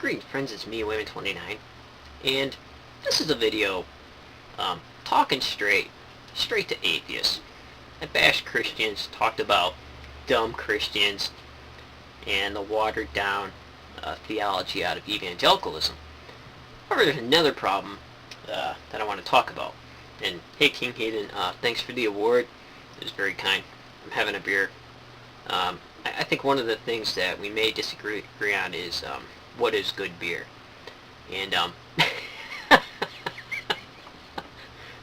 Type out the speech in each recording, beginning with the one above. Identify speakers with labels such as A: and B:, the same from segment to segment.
A: Greetings friends, it's me, Women29, and this is a video talking straight to atheists. I bashed Christians, talked about dumb Christians and the watered down theology out of evangelicalism. However, there's another problem that I want to talk about. And hey, King Hayden, thanks for the award. It was very kind. I'm having a beer. I think one of the things that we may disagree on is what is good beer. And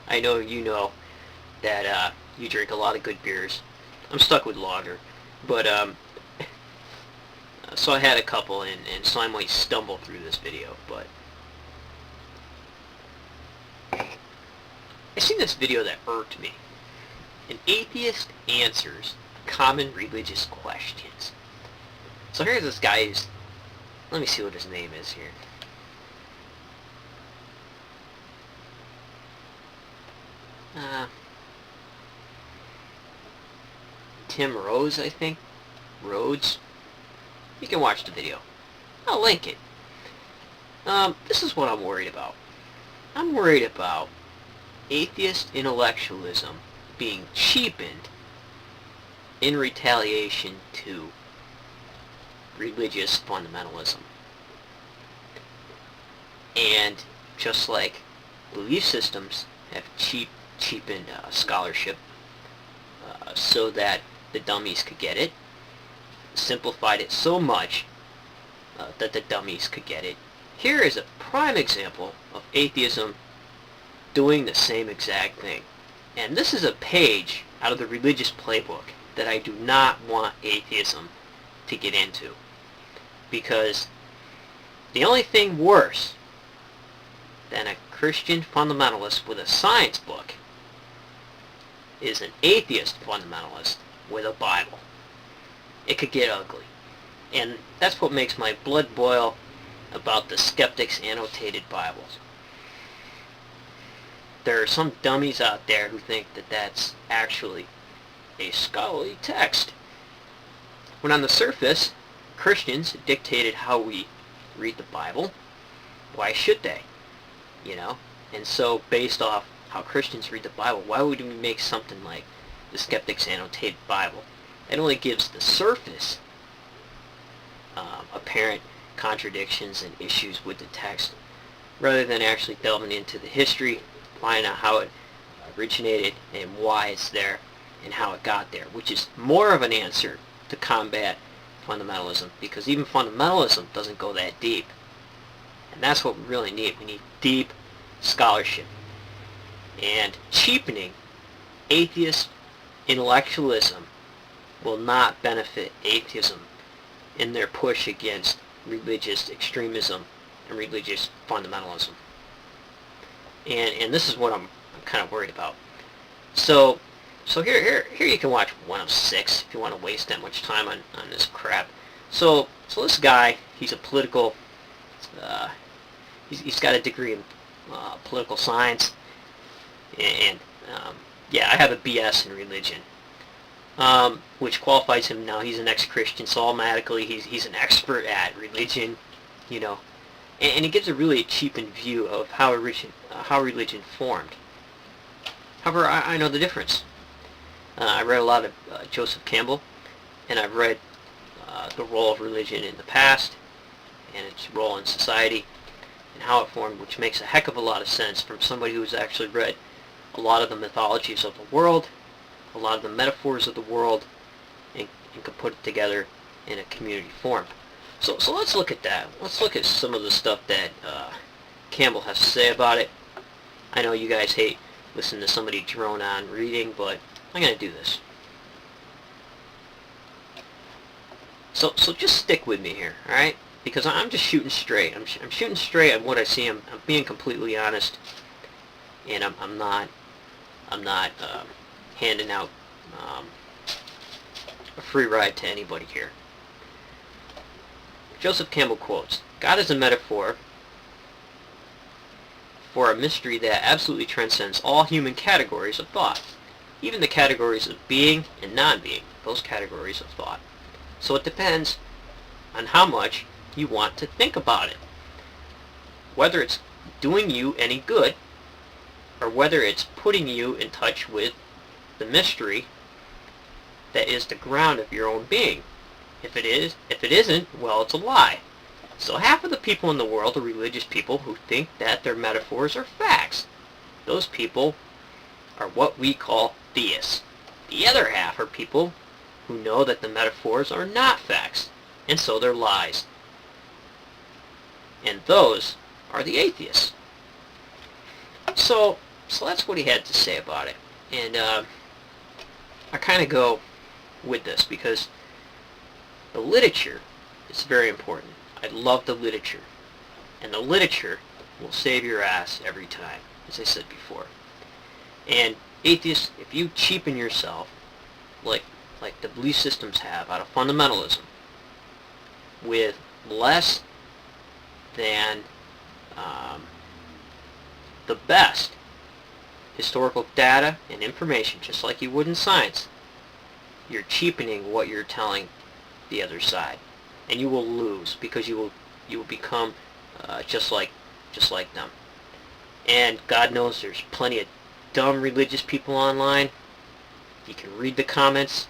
A: I know you know that you drink a lot of good beers. I'm stuck with lager, but so I had a couple, and so I might stumble through this video, but I seen this video that irked me. An atheist answers common religious questions. So here's this guy who's, let me see what his name is here. Tim Rose, I think. Rhodes. You can watch the video. I'll link it. This is what I'm worried about. I'm worried about atheist intellectualism being cheapened in retaliation to religious fundamentalism. And just like belief systems have cheapened scholarship so that the dummies could get it, simplified it so much that the dummies could get it, here is a prime example of atheism doing the same exact thing. And this is a page out of the religious playbook that I do not want atheism to get into. Because the only thing worse than a Christian fundamentalist with a science book is an atheist fundamentalist with a Bible. It could get ugly. And that's what makes my blood boil about the skeptics' annotated Bibles. There are some dummies out there who think that that's actually a scholarly text, when on the surface Christians dictated how we read the Bible. Why should they? You know? And so based off how Christians read the Bible, why would we make something like the Skeptic's Annotated Bible? It only gives the surface apparent contradictions and issues with the text, rather than actually delving into the history, finding out how it originated and why it's there and how it got there, which is more of an answer to combat fundamentalism, because even fundamentalism doesn't go that deep. And that's what we really need. We need deep scholarship. And cheapening atheist intellectualism will not benefit atheism in their push against religious extremism and religious fundamentalism. And this is what I'm kind of worried about. So here you can watch 106 if you want to waste that much time on this crap. So this guy, he's a political, he's got a degree in political science, and yeah, I have a BS in religion, which qualifies him now. He's an ex-Christian, so automatically he's an expert at religion, you know, and he gives a really cheapened view of how religion formed. However, I know the difference. I read a lot of Joseph Campbell, and I've read the role of religion in the past and its role in society and how it formed, which makes a heck of a lot of sense from somebody who's actually read a lot of the mythologies of the world, a lot of the metaphors of the world, and could put it together in a community form. So let's look at that. Let's look at some of the stuff that Campbell has to say about it. I know you guys hate listening to somebody drone on reading, but I'm going to do this. So just stick with me here, alright? Because I'm just shooting straight. I'm shooting straight on what I see. I'm being completely honest. And I'm not handing out a free ride to anybody here. Joseph Campbell quotes, "God is a metaphor for a mystery that absolutely transcends all human categories of thought, even the categories of being and non-being, those categories of thought. So it depends on how much you want to think about it." whether it's doing you any good or whether it's putting you in touch with the mystery that is the ground of your own being. If it isn't, well, it's a lie. So half of the people in the world are religious people who think that their metaphors are facts. Those people are what we call theists. The other half are people who know that the metaphors are not facts, and so they're lies. And those are the atheists. So that's what he had to say about it. And I kind of go with this because the literature is very important. I love the literature. And the literature will save your ass every time, as I said before. And atheists, if you cheapen yourself, like the belief systems have out of fundamentalism, with less than the best historical data and information, just like you would in science, you're cheapening what you're telling the other side, and you will lose because you will become just like them. And God knows there's plenty of dumb religious people online. You can read the comments,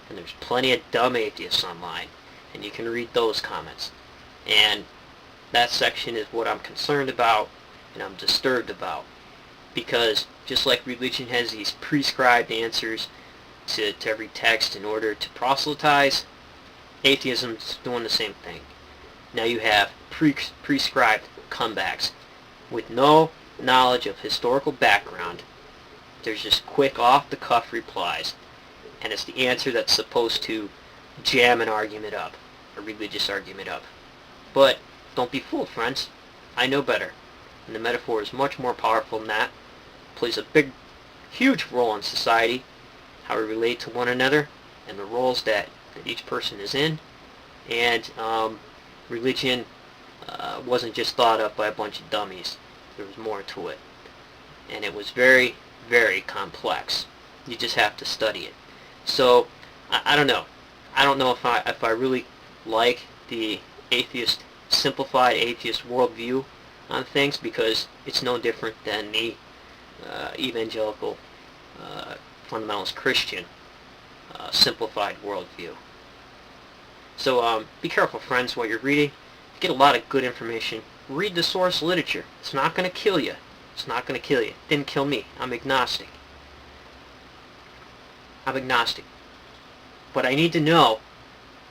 A: and there's plenty of dumb atheists online, and you can read those comments. And that section is what I'm concerned about and I'm disturbed about, because just like religion has these prescribed answers to every text in order to proselytize, atheism's doing the same thing. Now you have prescribed comebacks with no knowledge of historical background. There's just quick off-the-cuff replies, and it's the answer that's supposed to jam an argument up, a religious argument up. But don't be fooled, friends. I know better. And the metaphor is much more powerful than that. It plays a big, huge role in society, how we relate to one another, and the roles that each person is in. And religion wasn't just thought up by a bunch of dummies. There was more to it. And it was very, very complex. You just have to study it. So, I don't know. I don't know if I really like the simplified atheist worldview on things, because it's no different than the evangelical fundamentalist Christian simplified worldview. So be careful, friends, while you're reading. Get a lot of good information. Read the source literature. It's not going to kill you. It's not going to kill you. It didn't kill me. I'm agnostic. But I need to know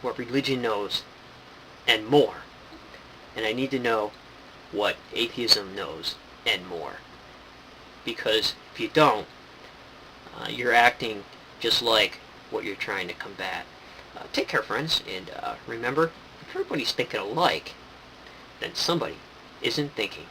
A: what religion knows and more. And I need to know what atheism knows and more. Because if you don't, you're acting just like what you're trying to combat. Take care, friends, and remember, if everybody's thinking alike, then somebody isn't thinking.